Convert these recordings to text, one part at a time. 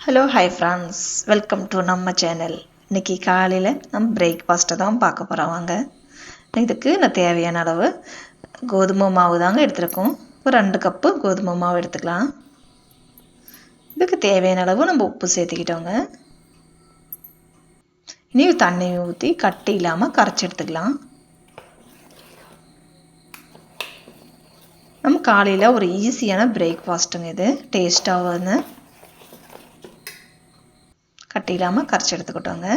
Hello hi friends, welcome to நம்ம channel. இன்றைக்கி காலையில் நம்ம பிரேக்ஃபாஸ்ட்டை தான் பார்க்க போகிறோம். வாங்க, இதுக்கு நான் தேவையான அளவு கோதுமை மாவு தாங்க எடுத்துருக்கோம். ஒரு 2 கப்பு கோதுமை மாவு எடுத்துக்கலாம். இதுக்கு தேவையான அளவு நம்ம உப்பு சேர்த்துக்கிட்டோங்க. இனி தண்ணி ஊற்றி கட்டி இல்லாமல் கரைச்சி எடுத்துக்கலாம். நம்ம காலையில் ஒரு ஈஸியான பிரேக்ஃபாஸ்ட்டுங்க. இது டேஸ்ட்டாக கட்டி இல்லாமல் கரைச்சி எடுத்துக்கிட்டோங்க.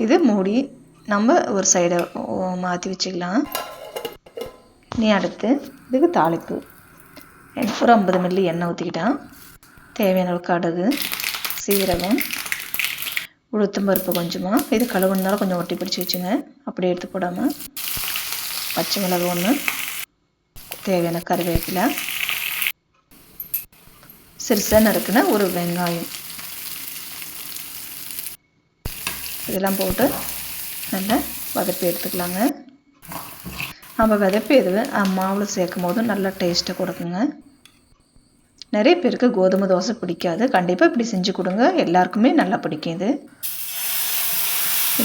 இது மூடி நம்ம ஒரு சைடை மாற்றி வச்சுக்கலாம். நீ அடுத்து இதுக்கு தாளிப்பு ஒரு 50 மில்லி எண்ணெய் ஊற்றிக்கிட்டான். தேவையான அளவு கடுகு, சீரகம், உளுத்தம்பருப்பு கொஞ்சமாக, இது கழுவுனாலும் கொஞ்சம் ஒட்டி பிடிச்சி வச்சுங்க, அப்படியே எடுத்து போடாமல். பச்சை மிளகு 1, தேவையான கருவேப்பிலை, சிறுசாக நறுக்குன ஒரு வெங்காயம், இதெல்லாம் போட்டு நல்லா வதப்பி எடுத்துக்கலாங்க. நம்ம வதப்பி இது மாவில் சேர்க்கும் போது நல்லா டேஸ்ட்டை கொடுக்குங்க. நிறைய பேருக்கு கோதுமை தோசை பிடிக்காது. கண்டிப்பாக இப்படி செஞ்சு கொடுங்க, எல்லாருக்குமே நல்லா பிடிக்கும். இது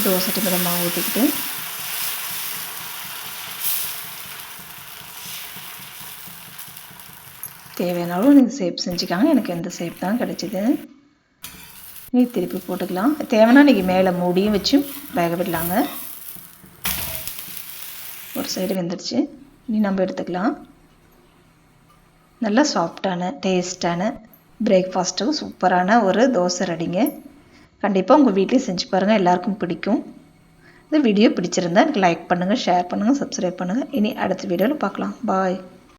தோசை டிமில் மாவு ஊற்றிக்கிட்டு தேவையான அளவு நீங்கள் ஷேப் செஞ்சுக்காங்க. எனக்கு எந்த ஷேப் தான் கிடைச்சிது. நீ திருப்பி போட்டுக்கலாம். தேவைன்னா நீங்கள் மேலே மூடியும் வச்சு வேக விடலாங்க. ஒரு சைடு வெந்துடுச்சு. இனி நம்ம எடுத்துக்கலாம். நல்லா சாஃப்டான டேஸ்டான பிரேக்ஃபாஸ்ட்டுக்கு சூப்பரான ஒரு தோசை ரெடிங்க. கண்டிப்பாக உங்கள் வீட்லேயும் செஞ்சு பாருங்கள், எல்லாருக்கும் பிடிக்கும். இந்த வீடியோ பிடிச்சிருந்தா எனக்கு லைக் பண்ணுங்கள், ஷேர் பண்ணுங்கள், சப்ஸ்கிரைப் பண்ணுங்கள். இனி அடுத்த வீடியோவில் பார்க்கலாம். பாய்.